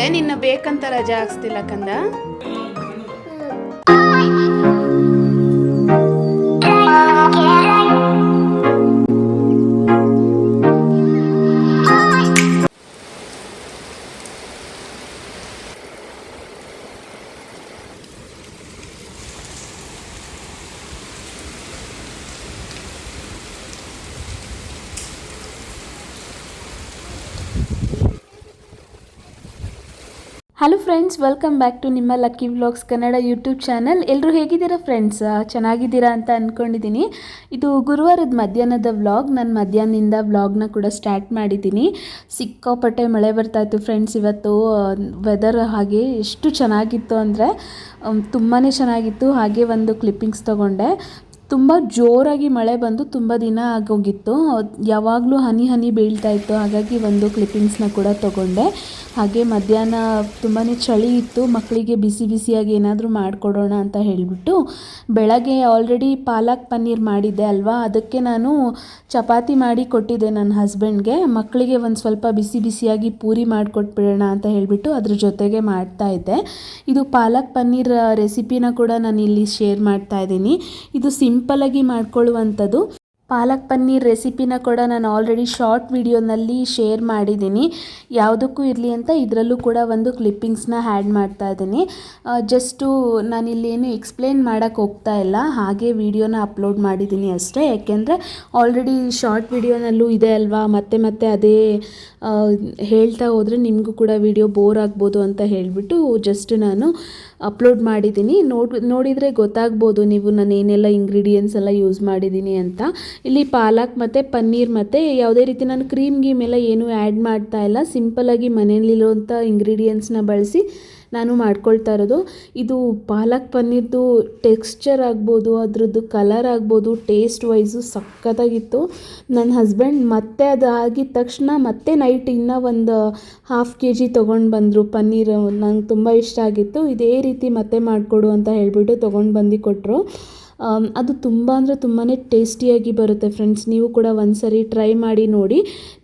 ಬಂದೆ, ನಿನ್ನ ಬೇಕಂತ ರಜಾ ಹಾಕ್ಸ್ತಿಲ್ಲ ಕಂದ. Hello friends, welcome back to ನಿಮ್ಮ lucky vlogs Kannada YouTube channel. ಎಲ್ಲರೂ ಹೇಗಿದ್ದೀರಾ ಫ್ರೆಂಡ್ಸ್? ಚೆನ್ನಾಗಿದ್ದೀರಾ ಅಂತ ಅಂದ್ಕೊಂಡಿದ್ದೀನಿ. ಇದು ಗುರುವಾರದ ಮಧ್ಯಾಹ್ನದ ವ್ಲಾಗ್. ನಾನು ಮಧ್ಯಾಹ್ನದಿಂದ ವ್ಲಾಗ್ನ ಕೂಡ ಸ್ಟಾರ್ಟ್ ಮಾಡಿದ್ದೀನಿ. ಸಿಕ್ಕಾಪಟ್ಟೆ ಮಳೆ ಬರ್ತಾಯಿತ್ತು ಫ್ರೆಂಡ್ಸ್. ಇವತ್ತು ವೆದರ್ ಹಾಗೆ ಎಷ್ಟು ಚೆನ್ನಾಗಿತ್ತು ಅಂದರೆ ತುಂಬಾ ಚೆನ್ನಾಗಿತ್ತು. ಹಾಗೆ ಒಂದು ಕ್ಲಿಪ್ಪಿಂಗ್ಸ್ ತೊಗೊಂಡೆ. ತುಂಬ ಜೋರಾಗಿ ಮಳೆ ಬಂದು ತುಂಬ ದಿನ ಆಗೋಗಿತ್ತು. ಯಾವಾಗಲೂ ಹನಿ ಹನಿ ಬೀಳ್ತಾ ಇತ್ತು. ಹಾಗಾಗಿ ಒಂದು ಕ್ಲಿಪ್ಪಿಂಗ್ಸ್ನ ಕೂಡ ತೊಗೊಂಡೆ. ಹಾಗೆ ಮಧ್ಯಾಹ್ನ ತುಂಬಾ ಚಳಿ ಇತ್ತು. ಮಕ್ಕಳಿಗೆ ಬಿಸಿ ಬಿಸಿಯಾಗಿ ಏನಾದರೂ ಮಾಡಿಕೊಡೋಣ ಅಂತ ಹೇಳಿಬಿಟ್ಟು ಬೆಳಗ್ಗೆ ಆಲ್ರೆಡಿ ಪಾಲಕ್ ಪನ್ನೀರ್ ಮಾಡಿದ್ದೆ ಅಲ್ವಾ, ಅದಕ್ಕೆ ನಾನು ಚಪಾತಿ ಮಾಡಿ ಕೊಟ್ಟಿದ್ದೆ ನನ್ನ ಹಸ್ಬೆಂಡ್ಗೆ. ಮಕ್ಕಳಿಗೆ ಒಂದು ಸ್ವಲ್ಪ ಬಿಸಿ ಬಿಸಿಯಾಗಿ ಪೂರಿ ಮಾಡಿಕೊಟ್ಬಿಡೋಣ ಅಂತ ಹೇಳಿಬಿಟ್ಟು ಅದ್ರ ಜೊತೆಗೆ ಮಾಡ್ತಾಯಿದ್ದೆ. ಇದು ಪಾಲಕ್ ಪನ್ನೀರ್ ರೆಸಿಪಿನ ಕೂಡ ನಾನು ಇಲ್ಲಿ ಶೇರ್ ಮಾಡ್ತಾ ಇದ್ದೀನಿ. ಇದು ಸಿಂಪಲಾಗಿ ಮಾಡ್ಕೊಳ್ಳುವಂಥದ್ದು. ಪಾಲಕ್ ಪನ್ನೀರ್ ರೆಸಿಪಿನ ಕೂಡ ನಾನು ಆಲ್ರೆಡಿ ಶಾರ್ಟ್ ವಿಡಿಯೋನಲ್ಲಿ ಶೇರ್ ಮಾಡಿದ್ದೀನಿ. ಯಾವುದಕ್ಕೂ ಇರಲಿ ಅಂತ ಇದರಲ್ಲೂ ಕೂಡ ಒಂದು ಕ್ಲಿಪ್ಪಿಂಗ್ಸ್ನ ಆ್ಯಡ್ ಮಾಡ್ತಾ ಇದ್ದೀನಿ. ಜಸ್ಟು ನಾನಿಲ್ಲೇನು ಎಕ್ಸ್ಪ್ಲೇನ್ ಮಾಡೋಕ್ಕೆ ಹೋಗ್ತಾ ಇಲ್ಲ, ಹಾಗೆ ವಿಡಿಯೋನ ಅಪ್ಲೋಡ್ ಮಾಡಿದ್ದೀನಿ ಅಷ್ಟೇ. ಯಾಕೆಂದರೆ ಆಲ್ರೆಡಿ ಶಾರ್ಟ್ ವಿಡಿಯೋನಲ್ಲೂ ಇದೆ ಅಲ್ವಾ, ಮತ್ತೆ ಮತ್ತೆ ಅದೇ ಹೇಳ್ತಾ ಹೋದರೆ ನಿಮಗೂ ಕೂಡ ವಿಡಿಯೋ ಬೋರ್ ಆಗ್ಬೋದು ಅಂತ ಹೇಳಿಬಿಟ್ಟು ಜಸ್ಟ್ ನಾನು ಅಪ್ಲೋಡ್ ಮಾಡಿದ್ದೀನಿ. ನೋಡಿದರೆ ಗೊತ್ತಾಗ್ಬೋದು ನೀವು ನಾನು ಏನೆಲ್ಲ ಇಂಗ್ರೀಡಿಯೆಂಟ್ಸ್ ಎಲ್ಲ ಯೂಸ್ ಮಾಡಿದ್ದೀನಿ ಅಂತ. ಇಲ್ಲಿ ಪಾಲಕ್ ಮತ್ತು ಪನ್ನೀರ್ ಮತ್ತು ಯಾವುದೇ ರೀತಿ ನಾನು ಕ್ರೀಮ್ ಗೀಮ್ ಎಲ್ಲ ಏನೂ ಆ್ಯಡ್ ಮಾಡ್ತಾ ಇಲ್ಲ. ಸಿಂಪಲಾಗಿ ಮನೆಯಲ್ಲಿರುವಂಥ ಇಂಗ್ರೀಡಿಯೆಂಟ್ಸ್ನ ಬಳಸಿ ನಾನು ಮಾಡ್ಕೊಳ್ತಾ ಇರೋದು. ಇದು ಪಾಲಕ್ ಪನ್ನೀರ್ದು ಟೆಕ್ಸ್ಚರ್ ಆಗ್ಬೋದು, ಅದ್ರದ್ದು ಕಲರ್ ಆಗ್ಬೋದು, ಟೇಸ್ಟ್ ವೈಸು ಸಖತ್ತಾಗಿತ್ತು. ನನ್ನ ಹಸ್ಬೆಂಡ್ ಮತ್ತೆ ಅದು ಆಗಿದ ತಕ್ಷಣ ಮತ್ತೆ ನೈಟ್ ಇನ್ನೂ ಒಂದು 1/2 kg ತೊಗೊಂಡು ಬಂದರು ಪನ್ನೀರ್. ನಂಗೆ ತುಂಬ ಇಷ್ಟ ಆಗಿತ್ತು. ಇದೇ ರೀತಿ ಮತ್ತೆ ಮಾಡಿಕೊಡು ಅಂತ ಹೇಳಿಬಿಟ್ಟು ತೊಗೊಂಡು ಬಂದು ಕೊಟ್ಟರು. ಅದು ತುಂಬ ಅಂದರೆ ತುಂಬಾ ಟೇಸ್ಟಿಯಾಗಿ ಬರುತ್ತೆ ಫ್ರೆಂಡ್ಸ್. ನೀವು ಕೂಡ ಒಂದು ಸರಿ ಟ್ರೈ ಮಾಡಿ ನೋಡಿ.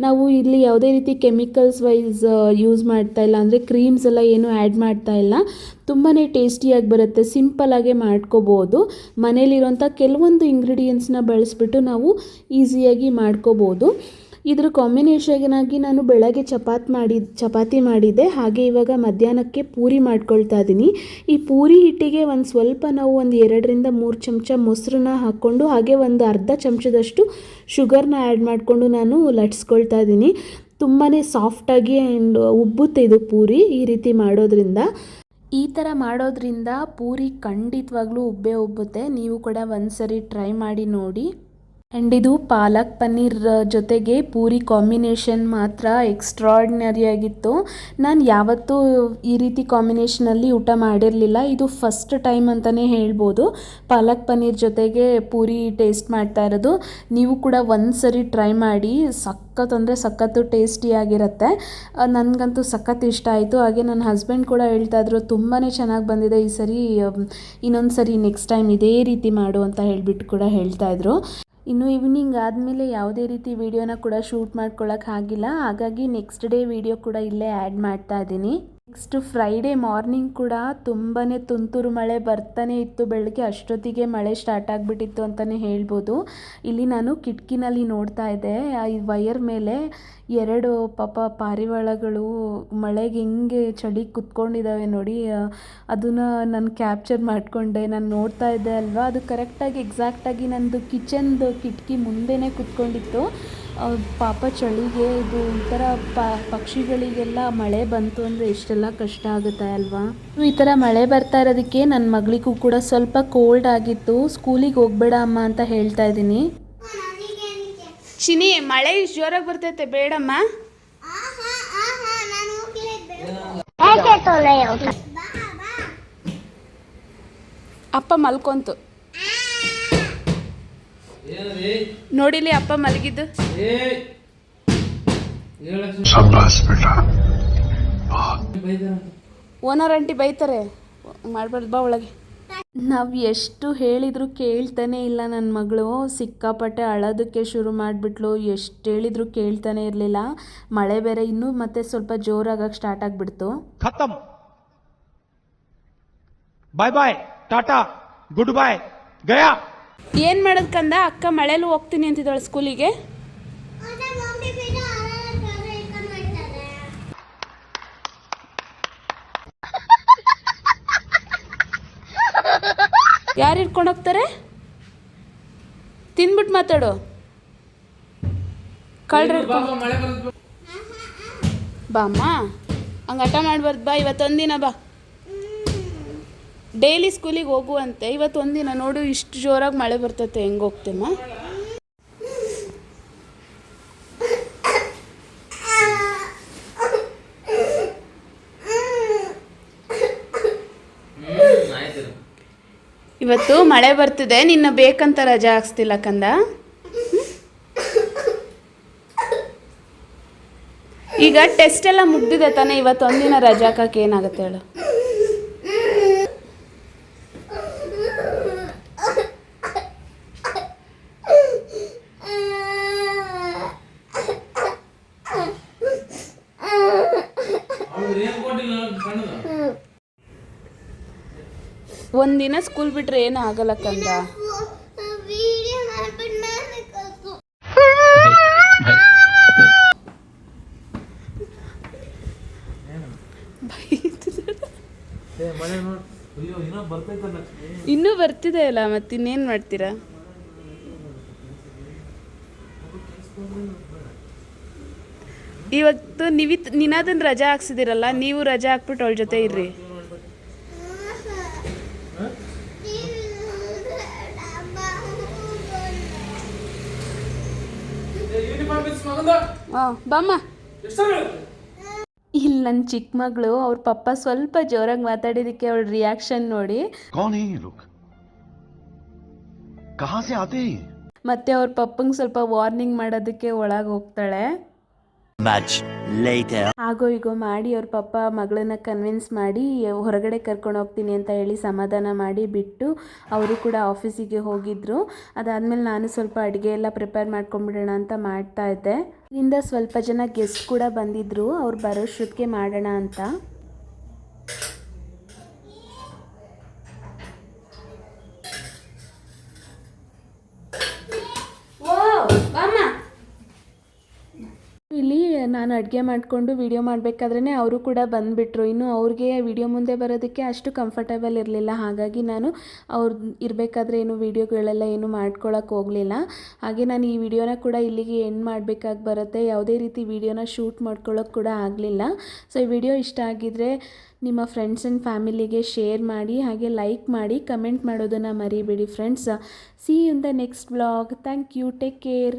ನಾವು ಇಲ್ಲಿ ಯಾವುದೇ ರೀತಿ ಕೆಮಿಕಲ್ಸ್ ವೈಸ್ ಯೂಸ್ ಮಾಡ್ತಾ ಇಲ್ಲ, ಅಂದರೆ ಕ್ರೀಮ್ಸ್ ಎಲ್ಲ ಏನೂ ಆ್ಯಡ್ ಮಾಡ್ತಾ ಇಲ್ಲ. ತುಂಬಾ ಟೇಸ್ಟಿಯಾಗಿ ಬರುತ್ತೆ. ಸಿಂಪಲಾಗೆ ಮಾಡ್ಕೋಬೋದು. ಮನೇಲಿರೋಂಥ ಕೆಲವೊಂದು ಇಂಗ್ರೀಡಿಯೆಂಟ್ಸ್ನ ಬಳಸಿಬಿಟ್ಟು ನಾವು ಈಸಿಯಾಗಿ ಮಾಡ್ಕೋಬೋದು. ಇದ್ರ ಕಾಂಬಿನೇಷನ್ನಾಗಿ ನಾನು ಬೆಳಗ್ಗೆ ಚಪಾತಿ ಮಾಡಿದ್ದೆ. ಹಾಗೆ ಇವಾಗ ಮಧ್ಯಾಹ್ನಕ್ಕೆ ಪೂರಿ ಮಾಡ್ಕೊಳ್ತಾ ಇದ್ದೀನಿ. ಈ ಪೂರಿ ಹಿಟ್ಟಿಗೆ ಒಂದು ಸ್ವಲ್ಪ ನಾವು ಒಂದು 2ರಿಂದ 3 ಚಮಚ ಮೊಸರನ್ನ ಹಾಕ್ಕೊಂಡು ಹಾಗೆ ಒಂದು ಅರ್ಧ ಚಮಚದಷ್ಟು ಶುಗರ್ನ ಆ್ಯಡ್ ಮಾಡಿಕೊಂಡು ನಾನು ಲಟ್ಸ್ಕೊಳ್ತಾ ಇದ್ದೀನಿ. ತುಂಬಾ ಸಾಫ್ಟಾಗಿ ಆ್ಯಂಡ್ ಉಬ್ಬುತ್ತೆ ಇದು ಪೂರಿ. ಈ ರೀತಿ ಮಾಡೋದ್ರಿಂದ, ಈ ಥರ ಮಾಡೋದ್ರಿಂದ ಪೂರಿ ಖಂಡಿತವಾಗ್ಲೂ ಉಬ್ಬುತ್ತೆ. ನೀವು ಕೂಡ ಒಂದು ಸರಿ ಟ್ರೈ ಮಾಡಿ ನೋಡಿ. ಆ್ಯಂಡ್ ಇದು ಪಾಲಕ್ ಪನ್ನೀರ್ ಜೊತೆಗೆ ಪೂರಿ ಕಾಂಬಿನೇಷನ್ ಮಾತ್ರ ಎಕ್ಸ್ಟ್ರಾರ್ಡಿನರಿ ಆಗಿತ್ತು. ನಾನು ಯಾವತ್ತೂ ಈ ರೀತಿ ಕಾಂಬಿನೇಷನಲ್ಲಿ ಊಟ ಮಾಡಿರಲಿಲ್ಲ. ಇದು ಫಸ್ಟ್ ಟೈಮ್ ಅಂತಲೇ ಹೇಳ್ಬೋದು ಪಾಲಕ್ ಪನ್ನೀರ್ ಜೊತೆಗೆ ಪೂರಿ ಟೇಸ್ಟ್ ಮಾಡ್ತಾ ಇರೋದು. ನೀವು ಕೂಡ ಒಂದು ಸರಿ ಟ್ರೈ ಮಾಡಿ. ಸಖತ್ತು ಟೇಸ್ಟಿಯಾಗಿರುತ್ತೆ. ನನಗಂತೂ ಸಖತ್ ಇಷ್ಟ ಆಯಿತು. ಹಾಗೆ ನನ್ನ ಹಸ್ಬೆಂಡ್ ಕೂಡ ಹೇಳ್ತಾಯಿದ್ರು ತುಂಬಾ ಚೆನ್ನಾಗಿ ಬಂದಿದೆ ಈ ಸರಿ, ಇನ್ನೊಂದು ಸರಿ ನೆಕ್ಸ್ಟ್ ಟೈಮ್ ಇದೇ ರೀತಿ ಮಾಡು ಅಂತ ಹೇಳಿಬಿಟ್ಟು ಕೂಡ ಹೇಳ್ತಾಯಿದ್ರು. ಇನ್ನು ಈವ್ನಿಂಗ್ ಆದಮೇಲೆ ಯಾವುದೇ ರೀತಿ ವಿಡಿಯೋನ ಕೂಡ ಶೂಟ್ ಮಾಡ್ಕೊಳ್ಳೋಕೆ ಆಗಿಲ್ಲ. ಹಾಗಾಗಿ ನೆಕ್ಸ್ಟ್ ಡೇ ವಿಡಿಯೋ ಕೂಡ ಇಲ್ಲೇ ಆ್ಯಡ್ ಮಾಡ್ತಾ ಇದ್ದೀನಿ. ನೆಕ್ಸ್ಟ್ ಫ್ರೈಡೇ ಮಾರ್ನಿಂಗ್ ಕೂಡ ತುಂಬಾ ತುಂತುರು ಮಳೆ ಬರ್ತಾನೆ ಇತ್ತು. ಬೆಳಗ್ಗೆ ಅಷ್ಟೊತ್ತಿಗೆ ಮಳೆ ಸ್ಟಾರ್ಟ್ ಆಗಿಬಿಟ್ಟಿತ್ತು ಅಂತಲೇ ಹೇಳ್ಬೋದು. ಇಲ್ಲಿ ನಾನು ಕಿಟಕಿನಲ್ಲಿ ನೋಡ್ತಾ ಇದ್ದೆ, ಈ ವಯರ್ ಮೇಲೆ 2 ಪಾರಿವಾಳಗಳು ಮಳೆಗೆ ಹೆಂಗೆ ಚಳಿ ಕುತ್ಕೊಂಡಿದ್ದಾವೆ ನೋಡಿ. ಅದನ್ನು ನಾನು ಕ್ಯಾಪ್ಚರ್ ಮಾಡಿಕೊಂಡೆ. ನಾನು ನೋಡ್ತಾ ಇದ್ದೆ ಅಲ್ವಾ, ಅದು ಕರೆಕ್ಟಾಗಿ ಎಕ್ಸಾಕ್ಟಾಗಿ ನನ್ನದು ಕಿಚನ್ದು ಕಿಟಕಿ ಮುಂದೆನೇ ಕುತ್ಕೊಂಡಿತ್ತು. ಪಾಪ ಚಳಿಗೆ ಇದು ಒಂಥರ ಪಕ್ಷಿಗಳಿಗೆಲ್ಲ ಮಳೆ ಬಂತು ಅಂದರೆ ಎಷ್ಟೆಲ್ಲ ಕಷ್ಟ ಆಗುತ್ತೆ ಅಲ್ವಾ. ಈ ಥರ ಮಳೆ ಬರ್ತಾ ಇರೋದಕ್ಕೆ ನನ್ನ ಮಗಳಿಗೂ ಕೂಡ ಸ್ವಲ್ಪ ಕೋಲ್ಡ್ ಆಗಿತ್ತು. ಸ್ಕೂಲಿಗೆ ಹೋಗಬೇಡ ಅಮ್ಮ ಅಂತ ಹೇಳ್ತಾ ಇದ್ದೀನಿ. ಚಿನಿ, ಮಳೆ ಇಷ್ಟು ಜೋರಾಗಿ ಬರ್ತೈತೆ, ಬೇಡಮ್ಮ. ಅಪ್ಪ ಮಲ್ಕೊಂತು ನೋಡಿಲಿ, ಅಪ್ಪ ಮಲಗಿದ್ದು. ಓನರ್ ಆಂಟಿ ಬೈತಾರೆ, ಮಾಡ್ಬಾರ್ದು, ಬಾ ಒಳಗೆ. ನಾವು ಎಷ್ಟು ಹೇಳಿದ್ರು ಕೇಳ್ತಾನೆ ಇಲ್ಲ ನನ್ನ ಮಗಳು. ಸಿಕ್ಕಾಪಟ್ಟೆ ಅಳೋದಕ್ಕೆ ಶುರು ಮಾಡಿಬಿಟ್ಲು. ಎಷ್ಟು ಹೇಳಿದ್ರು ಕೇಳ್ತಾನೆ ಇರಲಿಲ್ಲ. ಮಳೆ ಬೇರೆ ಇನ್ನೂ ಮತ್ತೆ ಸ್ವಲ್ಪ ಜೋರಾಗಕ್ಕೆ ಸ್ಟಾರ್ಟ್ ಆಗಿಬಿಡ್ತು. ಖತಮ್, ಬಾಯ್ ಬಾಯ್, ಟಾಟಾ, ಗುಡ್ ಬಾಯ್, ಗಯಾ. ಏನು ಮಾಡೋದು ಕಂದ? ಅಕ್ಕ ಮಳೆಯಲ್ಲಿ ಹೋಗ್ತೀನಿ ಅಂತಿದ್ದಾಳೆ ಸ್ಕೂಲಿಗೆ. ಯಾರು ಇಟ್ಕೊಂಡು ಹೋಗ್ತಾರೆ? ತಿಂದ್ಬಿಟ್ಟು ಮಾತಾಡು. ಕಳ್ರ ಬಾ ಅಮ್ಮ, ಹಂಗೆ ಹಠ ಮಾಡ್ಬಾರ್ದು. ಬಾ, ಇವತ್ತೊಂದಿನ ಬಾ. ಡೈಲಿ ಸ್ಕೂಲಿಗೆ ಹೋಗುವಂತೆ. ಇವತ್ತೊಂದಿನ ನೋಡು, ಇಷ್ಟು ಜೋರಾಗಿ ಮಳೆ ಬರ್ತೈತೆ. ಹೆಂಗೆ ಹೋಗ್ತೇಮ್ಮ? ಇವತ್ತು ಮಳೆ ಬರ್ತಿದೆ, ನಿನ್ನ ಬೇಕಂತ ರಜಾ ಹಾಕ್ಸ್ತಿಲ್ಲ ಕಂದ. ಈಗ ಟೆಸ್ಟ್ ಎಲ್ಲ ಮುಗ್ದಿದೆ ತಾನೇ, ಇವತ್ತೊಂದಿನ ರಜಾ ಹಾಕಕ್ಕೆ ಏನಾಗುತ್ತೆ ಹೇಳು? ಒಂದಿನ ಸ್ಕೂಲ್ ಬಿಟ್ರೆ ಏನು ಆಗಲ್ಲ ಕಂದ. ಇನ್ನೂ ಬರ್ತಿದೆ ಅಲ್ಲ, ಮತ್ತಿನ್ನೇನು ಮಾಡ್ತೀರಾ? ಇವತ್ತು ನಿನಾದನ್ ರಜಾ ಹಾಕ್ಸಿದಿರಲ್ಲ, ನೀವು ರಜಾ ಹಾಕ್ಬಿಟ್ಟು ಅವಳ ಜೊತೆ ಇರ್ರಿ. ಬಾಮ್ಮ. ಇಲ್ಲಿ ನನ್ನ ಚಿಕ್ಕ ಮಗಳು ಅವ್ರ ಪಪ್ಪ ಸ್ವಲ್ಪ ಜೋರಾಗಿ ಮಾತಾಡಿದಕ್ಕೆ ಅವಳ ರಿಯಾಕ್ಷನ್ ನೋಡಿ ಮತ್ತೆ ಅವ್ರ ಪಪ್ಪಂಗೆ ಸ್ವಲ್ಪ ವಾರ್ನಿಂಗ್ ಮಾಡೋದಕ್ಕೆ ಒಳಗೆ ಹೋಗ್ತಾಳೆ. ಆಗೋ ಈಗೋ ಮಾಡಿ ಅವ್ರ ಪಪ್ಪ ಮಗಳನ್ನ ಕನ್ವಿನ್ಸ್ ಮಾಡಿ ಹೊರಗಡೆ ಕರ್ಕೊಂಡು ಹೋಗ್ತೀನಿ ಅಂತ ಹೇಳಿ ಸಮಾಧಾನ ಮಾಡಿ ಬಿಟ್ಟು ಅವರು ಕೂಡ ಆಫೀಸಿಗೆ ಹೋಗಿದ್ರು. ಅದಾದಮೇಲೆ ನಾನು ಸ್ವಲ್ಪ ಅಡುಗೆ ಎಲ್ಲ ಪ್ರಿಪೇರ್ ಮಾಡ್ಕೊಂಡ್ಬಿಡೋಣ ಅಂತ ಮಾಡ್ತಾ ಇದ್ದೆ. ಇದರಿಂದ ಸ್ವಲ್ಪ ಜನ ಗೆಸ್ಟ್ ಕೂಡ ಬಂದಿದ್ರು, ಅವ್ರು ಬರೋಷ್ಟೊತ್ತಿಗೆ ಮಾಡೋಣ ಅಂತ. ಇಲ್ಲಿ ನಾನು ಅಡುಗೆ ಮಾಡಿಕೊಂಡು ವಿಡಿಯೋ ಮಾಡಬೇಕಾದ್ರೇ ಅವರು ಕೂಡ ಬಂದುಬಿಟ್ರು. ಇನ್ನು ಅವ್ರಿಗೆ ವಿಡಿಯೋ ಮುಂದೆ ಬರೋದಕ್ಕೆ ಅಷ್ಟು ಕಂಫರ್ಟಬಲ್ ಇರಲಿಲ್ಲ. ಹಾಗಾಗಿ ನಾನು ಅವ್ರು ಇರಬೇಕಾದ್ರೆ ಏನು ವಿಡಿಯೋಗಳೆಲ್ಲ ಏನು ಮಾಡ್ಕೊಳಕ್ಕೆ ಹೋಗಲಿಲ್ಲ. ಹಾಗೆ ನಾನು ಈ ವಿಡಿಯೋನ ಕೂಡ ಇಲ್ಲಿಗೆ ಎಂಡ್ ಮಾಡಬೇಕಾಗಿ ಬರುತ್ತೆ. ಯಾವುದೇ ರೀತಿ ವಿಡಿಯೋನ ಶೂಟ್ ಮಾಡ್ಕೊಳ್ಳೋಕೆ ಕೂಡ ಆಗಲಿಲ್ಲ. ಸೊ ಈ ವಿಡಿಯೋ ಇಷ್ಟ ಆಗಿದ್ದರೆ ನಿಮ್ಮ ಫ್ರೆಂಡ್ಸ್ ಆ್ಯಂಡ್ ಫ್ಯಾಮಿಲಿಗೆ ಶೇರ್ ಮಾಡಿ, ಹಾಗೆ ಲೈಕ್ ಮಾಡಿ, ಕಮೆಂಟ್ ಮಾಡೋದನ್ನು ಮರಿಬೇಡಿ friends. See you in the next vlog. Thank you. Take care.